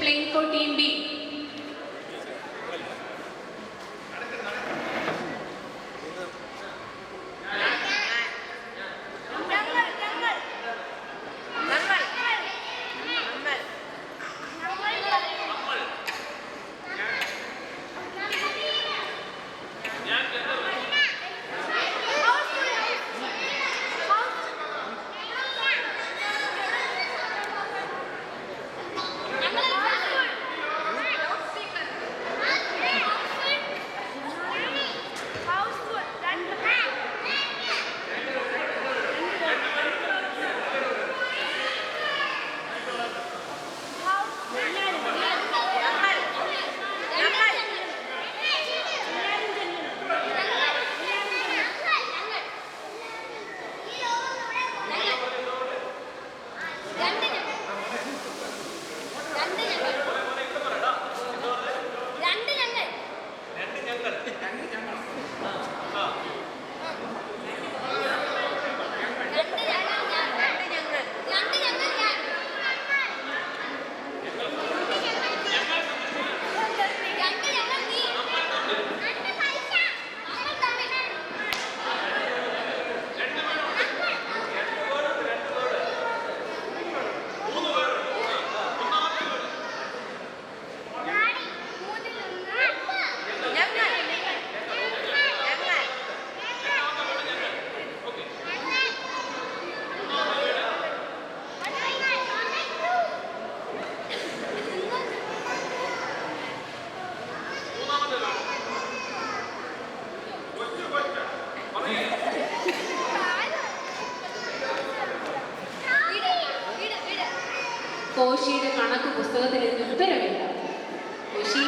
playing for Team B. കോശിയുടെ കണക്ക് പുസ്തകത്തിൽ നിന്ന് ഉത്തരവില്ല. കോശി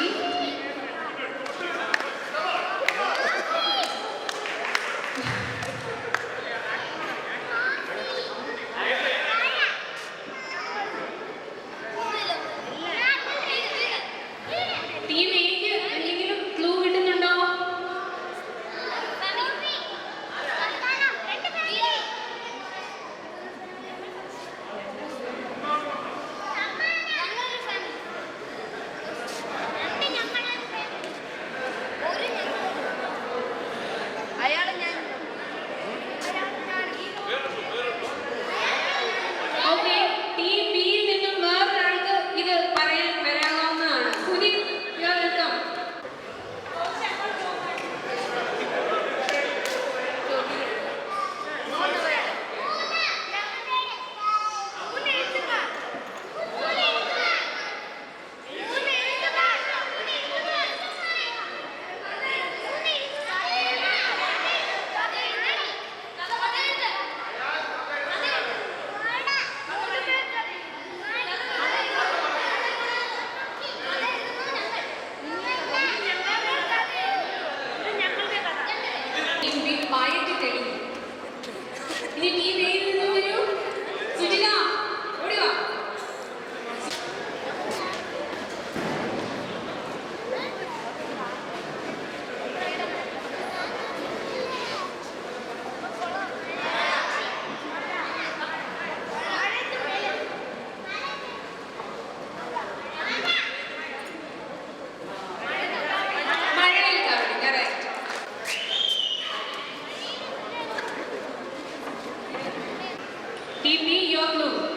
ടീം എക്ക് എന്തെങ്കിലും ക്ലൂ കിട്ടുന്നുണ്ടോ? Team B, your clue.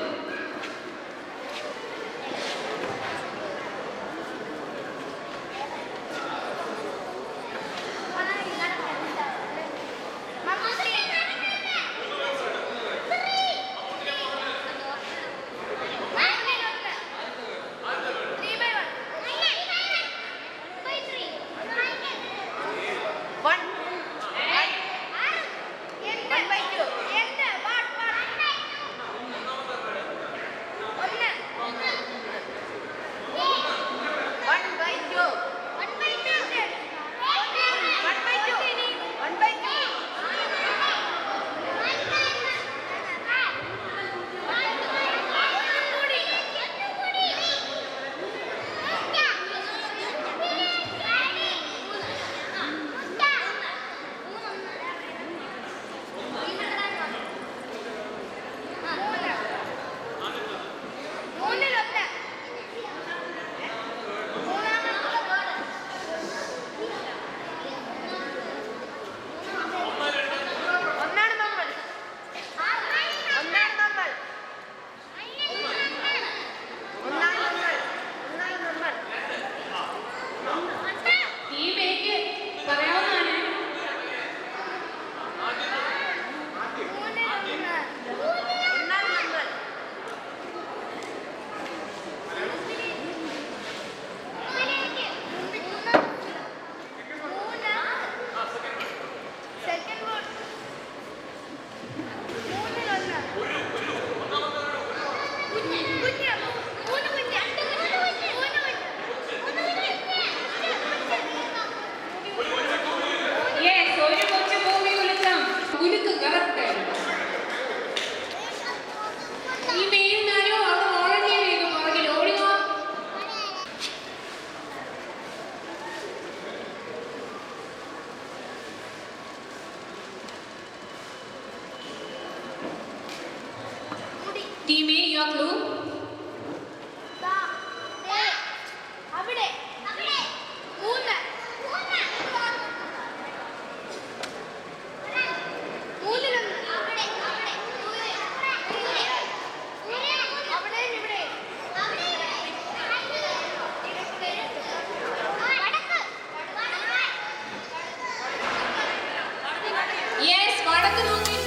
Team A your clue. Yes, വടക്ക് നോക്കി.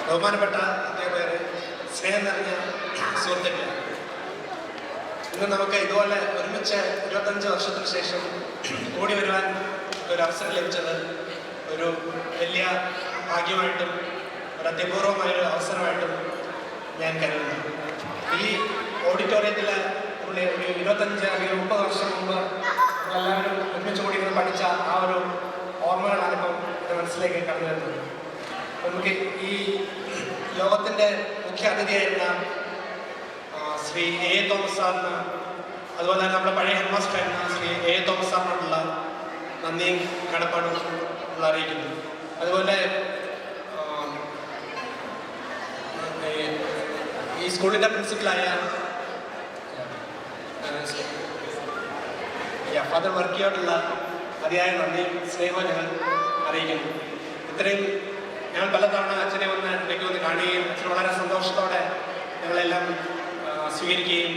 ബഹുമാനപ്പെട്ട അധ്യാപകരെ, സ്നേഹം നിറഞ്ഞ സുഹൃത്തുക്കളെ, ഇന്ന് നമുക്ക് ഇതുപോലെ ഒരുമിച്ച് 25 വർഷത്തിന് ശേഷം ഓടി വരുവാൻ ഒരു അവസരം ലഭിച്ചത് ഒരു വലിയ ഭാഗ്യമായിട്ടും ഒരു അത്യപൂർവമായൊരു അവസരമായിട്ടും ഞാൻ കരുതുന്നു. ഈ ഓഡിറ്റോറിയത്തിൽ ഒരു 25 അല്ലെങ്കിൽ 30 വർഷം മുമ്പ് എല്ലാവരും ഒരുമിച്ച് ഓടിയിരുന്ന് പഠിച്ച ആ ഒരു ഓർമ്മകളാണ് ഇപ്പം എൻ്റെ മനസ്സിലേക്ക് കടന്നു വരുന്നത്. നമുക്ക് ഈ യോഗത്തിൻ്റെ മുഖ്യ അതിഥിയായിരുന്ന ശ്രീ എ തോമസ് സാറിന്, അതുപോലെ തന്നെ നമ്മുടെ പഴയ ഹെഡ് മാസ്റ്റർ ആയിരുന്ന ശ്രീ എ തോമസ് സാറിനോടുള്ള നന്ദിയും കടപ്പാടും അറിയിക്കുന്നു. അതുപോലെ ഈ സ്കൂളിൻ്റെ പ്രിൻസിപ്പലായ ഫാദർ വർക്കിയോടുള്ള അതിയായ നന്ദിയും സ്നേഹവും ഞങ്ങൾ അറിയിക്കുന്നു. ഇത്രയും ഞങ്ങൾ പലതവണ അച്ഛനെ ഇടയ്ക്ക് വന്ന് കാണുകയും അച്ഛൻ വളരെ സന്തോഷത്തോടെ ഞങ്ങളെല്ലാം സ്വീകരിക്കുകയും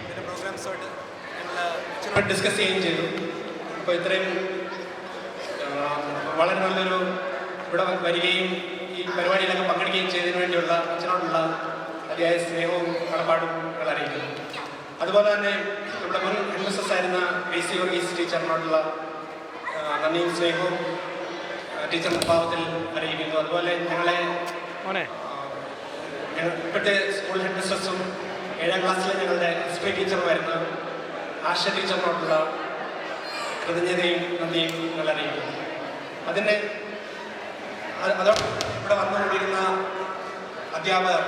ഇതിൻ്റെ പ്രോഗ്രാംസുമായിട്ട് ഞങ്ങൾ അച്ഛനോട് ഡിസ്കസ് ചെയ്യുകയും ചെയ്തു. അപ്പോൾ ഇത്രയും വളരെ നല്ലൊരു ഇവിടെ വരികയും ഈ പരിപാടിയിലൊക്കെ പങ്കെടുക്കുകയും ചെയ്തതിനു വേണ്ടിയുള്ള അച്ഛനോടുള്ള അതിയായ സ്നേഹവും കടപ്പാടും ഞങ്ങൾ അറിയിക്കുന്നു. അതുപോലെ തന്നെ നമ്മുടെ മുൻ MSS ആയിരുന്ന PC വർഗീസ് ടീച്ചറിനോടുള്ള നന്ദിയും സ്നേഹവും ടീച്ചറിന്റെ ഭാവത്തിൽ അറിയിക്കുന്നു. അതുപോലെ ഞങ്ങളെ ഇപ്പോഴത്തെ സ്കൂൾ ഹെഡ് മിസ്ട്രസും 7ാം ക്ലാസ്സിലെ ഞങ്ങളുടെ ഹിസ്റ്ററി ടീച്ചറുമായിരുന്ന ആശ ടീച്ചറിനോടുള്ള കൃതജ്ഞതയും നന്ദിയും ഞങ്ങൾ അറിയിക്കുന്നു. അതോടൊപ്പം ഇവിടെ വന്നുകൊണ്ടിരുന്ന അധ്യാപകർ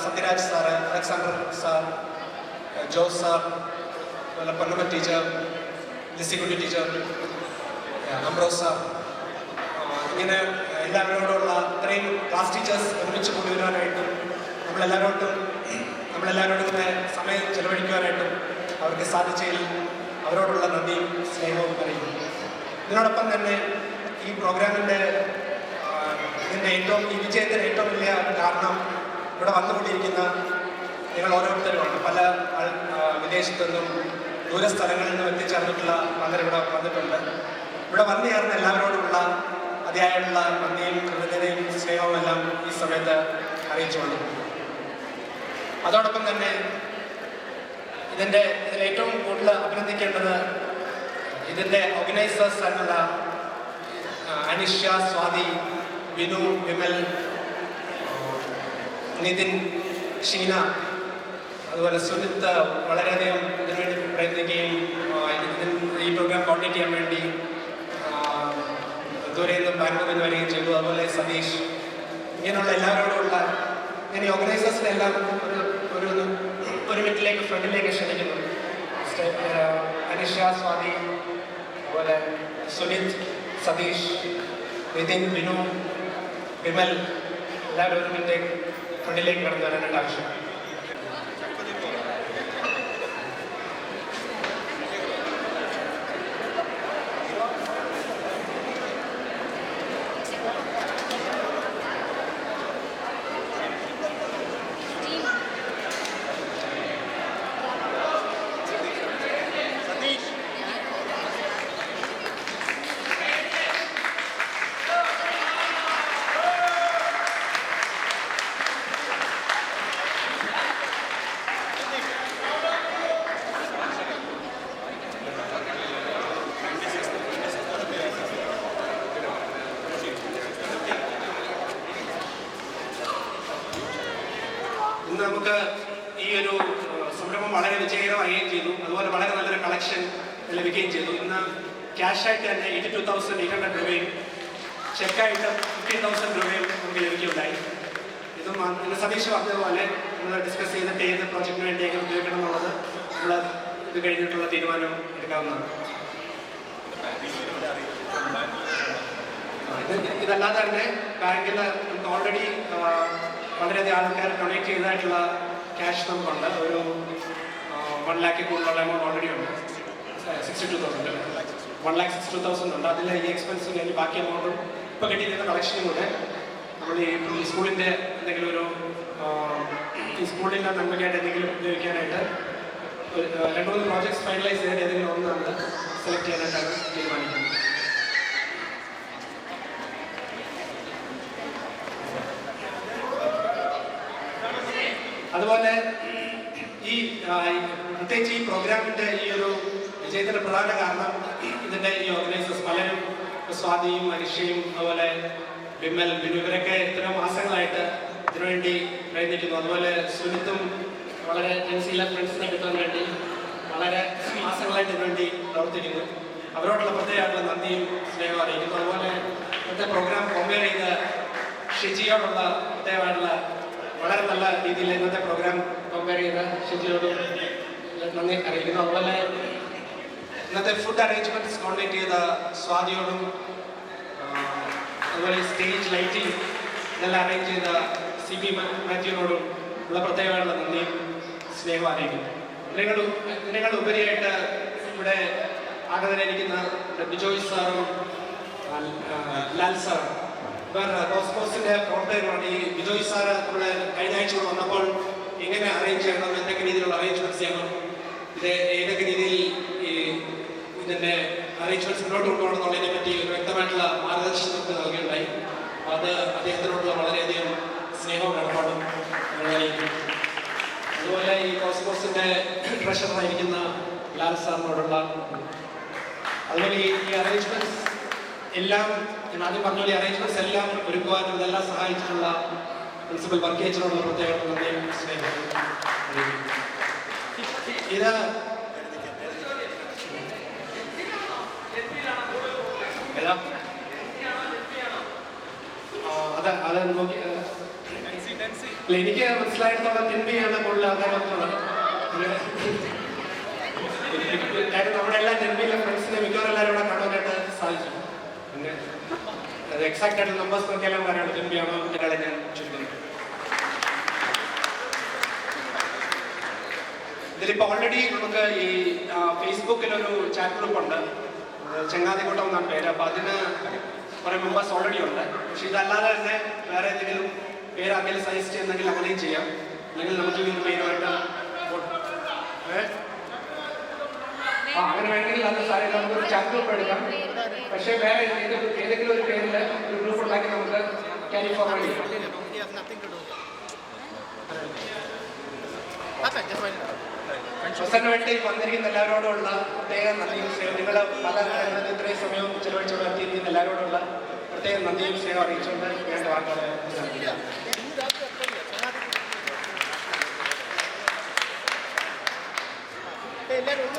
Sathyaraj sir, Alexander sir, Jose sir, അതുപോലെ Ponnamma teacher, Lissykutty teacher, Ambrose sir, ഇങ്ങനെ എല്ലാവരോടുള്ള ഇത്രയും ക്ലാസ് ടീച്ചേഴ്സ് ഒരുമിച്ച് കൊണ്ടുവരാനായിട്ടും നമ്മളെല്ലാവരോടും ഇങ്ങനെ സമയം ചെലവഴിക്കുവാനായിട്ടും അവർക്ക് സാധിച്ചതിൽ അവരോടുള്ള നന്ദിയും സ്നേഹവും അറിയിക്കുന്നു. ഇതിനോടൊപ്പം തന്നെ ഈ പ്രോഗ്രാമിൻ്റെ ഈ വിജയത്തിന് ഏറ്റവും വലിയ കാരണം ഇവിടെ വന്നുകൊണ്ടിരിക്കുന്ന നിങ്ങൾ ഓരോരുത്തരുമാണ്. പല വിദേശത്തു നിന്നും ദൂരസ്ഥലങ്ങളിൽ നിന്നും എത്തിച്ചേർന്നിട്ടുള്ള പലരും ഇവിടെ വന്നിട്ടുണ്ട്. ഇവിടെ വന്നു ചേർന്ന എല്ലാവരോടുമുള്ള അതിയായുള്ള നന്ദിയും കൃതജ്ഞതയും സ്നേഹവും എല്ലാം ഈ സമയത്ത് അറിയിച്ചുകൊള്ളു. അതോടൊപ്പം തന്നെ ഇതിൽ ഏറ്റവും കൂടുതൽ അഭിനന്ദിക്കേണ്ടത് ഇതിൻ്റെ ഓർഗനൈസേഴ്സ് എന്നുള്ള അനിഷ്യ, സ്വാതി, വിനു, വിമൽ, നിതിൻ, ഷീന, അതുപോലെ സുനിത്ത് വളരെയധികം ഇതിനുവേണ്ടി പ്രയത്നിക്കുകയും ഈ പ്രോഗ്രാം കോർഡിനേറ്റ് ചെയ്യാൻ വേണ്ടി ദൂരെ നിന്നും ബാംഗ്ലൂരിൽ നിന്ന് വരികയും ചെയ്തു. അതുപോലെ സതീഷ്, ഇങ്ങനെയുള്ള എല്ലാവരോടുമുള്ള ഞാൻ ഈ ഓർഗനൈസേഴ്സിനെ എല്ലാം ഒരു മിനിറ്റിലേക്ക് ഫ്രണ്ടിലേക്ക് ക്ഷണിക്കുന്നു. അനിഷ, സ്വാതി, അതുപോലെ സുനിത്, സതീഷ്, നിതിൻ, വിനു, വിമൽ, എല്ലാവരും ഒരു മിനിറ്റ് ഫ്രണ്ടിലേക്ക് കടന്നു വരാനായിട്ട് ആവശ്യം. ഇന്ന് നമുക്ക് ഈ ഒരു സംരംഭം വളരെ വിജയകരമാവുകയും ചെയ്തു. അതുപോലെ വളരെ നല്ലൊരു കളക്ഷൻ ലഭിക്കുകയും ചെയ്തു. ഇന്ന് ക്യാഷായിട്ട് തന്നെ 82,800 രൂപയും ചെക്കായിട്ട് 15,000 രൂപയും നമുക്ക് ലഭിക്കുകയുണ്ടായി. ഇതും ഇന്ന് സതീഷ് പറഞ്ഞതുപോലെ നമ്മൾ ഡിസ്കസ് ചെയ്തിട്ട് ഏത് പ്രോജക്റ്റിന് വേണ്ടിയൊക്കെ ഉപയോഗിക്കണം എന്നുള്ളത് നമ്മൾ ഇത് കഴിഞ്ഞിട്ടുള്ള തീരുമാനം എടുക്കാവുന്നതാണ്. ഇതല്ലാതെ തന്നെ ബാങ്കിൽ നമുക്ക് ഓൾറെഡി വളരെയധികം ആൾക്കാർ ഡൊണേറ്റ് ചെയ്തതായിട്ടുള്ള ക്യാഷ് നമുക്കുണ്ട്. ഒരു 1 lakh കൂടുതലുള്ള എമൗണ്ട് ഓൾറെഡി ഉണ്ട്. 62,000 1,62,000 ഉണ്ട്. അതിൽ ഈ എക്സ്പെൻസും കഴിഞ്ഞ് ബാക്കി എമൗണ്ടും ഇപ്പോൾ കിട്ടിയിരുന്ന കളക്ഷനും കൂടെ നമ്മൾ ഈ സ്കൂളിൻ്റെ എന്തെങ്കിലും ഒരു ഈ സ്കൂളിൻ്റെ നന്മയ്ക്കായിട്ട് എന്തെങ്കിലും ഉപയോഗിക്കാനായിട്ട് 2-3 പ്രോജക്ട്സ് ഫൈനലൈസ് ചെയ്തിട്ട് ഏതെങ്കിലും ഒന്ന് നമ്മൾ സെലക്ട് ചെയ്യാനായിട്ടാണ് തീരുമാനിക്കുന്നത്. അതുപോലെ ഈ പ്രത്യേകിച്ച് ഈ പ്രോഗ്രാമിൻ്റെ ഈ ഒരു വിജയത്തിൻ്റെ പ്രധാന കാരണം ഇതിൻ്റെ ഈ ഓർഗനൈസേഴ്സ് പലരും, സ്വാതിയും മനുഷ്യയും അതുപോലെ വിമൽ, ബിനു, ഇവരൊക്കെ ഇത്രയും മാസങ്ങളായിട്ട് ഇതിനുവേണ്ടി പ്രയത്നിക്കുന്നു. അതുപോലെ സുനിത്തും വളരെ ജൻസിയിലെ ഫ്രണ്ട്സിനെ കിട്ടാൻ വേണ്ടി വളരെ മാസങ്ങളായിട്ട് ഇതിനുവേണ്ടി പ്രവർത്തിക്കുന്നു. അവരോടുള്ള പ്രത്യേകമായിട്ടുള്ള നന്ദിയും സ്നേഹവും അറിയിക്കുന്നു. അതുപോലെ ഇന്നത്തെ പ്രോഗ്രാം കോമ്പയർ ചെയ്ത് ഷിജിയോടുള്ള പ്രത്യേകമായിട്ടുള്ള വളരെ നല്ല രീതിയിൽ ഇന്നത്തെ പ്രോഗ്രാം കമ്പയർ ചെയ്ത് ഷിജിയോടും നന്ദി അറിയിക്കുന്നു. അതുപോലെ ഇന്നത്തെ ഫുഡ് അറേഞ്ച്മെന്റ്സ് കോർഡിനേറ്റ് ചെയ്ത സ്വാതിയോടും അതുപോലെ സ്റ്റേജ് ലൈറ്റിംഗ് ഇതെല്ലാം അറേഞ്ച് ചെയ്ത CB മാത്യുവിനോടും ഉള്ള പ്രത്യേകമായിട്ടുള്ള നന്ദിയും സ്നേഹവും അറിയിക്കുന്നു. ഇതിനേക്കാൾ ഉപരിയായിട്ട് ഇവിടെ ആഗതരായിരിക്കുന്ന ബിജോയ് സാറും ലാൽ സാറും കോസ്മോസിന്റെ പ്രവർത്തകരുമാണ്. ഈ ബിജോയ് സാറ് നമ്മുടെ കഴിഞ്ഞ ആഴ്ച കൂടെ വന്നപ്പോൾ എങ്ങനെ അറേഞ്ച് ചെയ്യണം, എന്തൊക്കെ രീതിയിലുള്ള അറേഞ്ച്മെന്റ്സ് ചെയ്യണം, ഇത് ഏതൊക്കെ രീതിയിൽ ഈ ഇതിന്റെ അറേഞ്ച്മെന്റ്സ് മുന്നോട്ട് കൊണ്ടുപോകണം എന്നുള്ളതിനെ പറ്റി ഒരു വ്യക്തമായിട്ടുള്ള മാർഗദർശനം നൽകുകയുണ്ടായി. ട്രഷറായിരിക്കുന്ന ലാൽ സാറിനോടുള്ള, അതുപോലെ ഈ അറേഞ്ച്മെന്റ്സ് എല്ലാം ഞാൻ ആദ്യം പറഞ്ഞ പോലെ അറേഞ്ച്മെന്റ്സ് എല്ലാം ഒരുക്കുവാനും ഇതെല്ലാം സഹായിച്ചിട്ടുള്ള പ്രിൻസിപ്പൽ വർക്കേച്ചറോടുള്ള പ്രത്യേക നന്ദിയും സ്നേഹവും. ഇത് അത് നോക്കി എനിക്ക് മനസ്സിലായിടത്തോളം ടെൻബിയാണ് കൂടുതൽ ആൾക്കാർ വന്നുള്ളത്. കാര്യം നമ്മുടെ എല്ലാ ടെൻബിയിലെ ഫ്രണ്ട്സിനെ മിക്കവാറും എല്ലാവരും ഇവിടെ കാണാനായിട്ട് സാധിച്ചു. പിന്നെ എക്സാക്ട് ആയിട്ട് നമ്പേഴ്സ് നോക്കിയാലും പറയാം ടെൻബിയാണോ ഒരാളെ ഞാൻ ചോദിക്കുന്നത്. ഇതിലിപ്പോൾ ഓൾറെഡി നമുക്ക് ഈ ഫേസ്ബുക്കിലൊരു ചാറ്റ് ഗ്രൂപ്പ് ഉണ്ട്, ചങ്ങാതിക്കൂട്ടം എന്നാണ് പേര്. അപ്പോൾ അതിന് കുറേ മെമ്പേഴ്സ് ഓൾറെഡി ഉണ്ട്. പക്ഷെ ഇതല്ലാതെ തന്നെ വേറെ എന്തെങ്കിലും പേര് ആർക്കെങ്കിലും സജസ്റ്റ് ചെയ്യുന്നെങ്കിൽ അങ്ങനെയും ചെയ്യാം. അല്ലെങ്കിൽ നമുക്ക് ഈ പേരുമായിട്ട് അങ്ങനെ വേണമെങ്കിൽ അത് സാറേ നമുക്കൊരു ചാറ്റ് ഗ്രൂപ്പ് എടുക്കാം. പക്ഷേ വേറെ ഏതെങ്കിലും ഒരു പേരിൽ ഒരു ഗ്രൂപ്പ് ഉണ്ടാക്കി നമുക്ക് ക്യാരി ഫോർവേഡ് ചെയ്യാം. അവസരം വേണ്ടി വന്നിരിക്കുന്ന എല്ലാവരോടുള്ള പ്രത്യേക നന്ദിയും സ്നേഹം, നിങ്ങൾ പല കാര്യങ്ങളിൽ ഇത്രയും സമയവും ചെലവഴിച്ചോടെ എത്തിയിരിക്കുന്ന എല്ലാവരോടുള്ള പ്രത്യേക നന്ദിയും സ്നേഹം അറിയിച്ചുകൊണ്ട് വേണ്ട വാക്കുകളെ എല്ലാവരും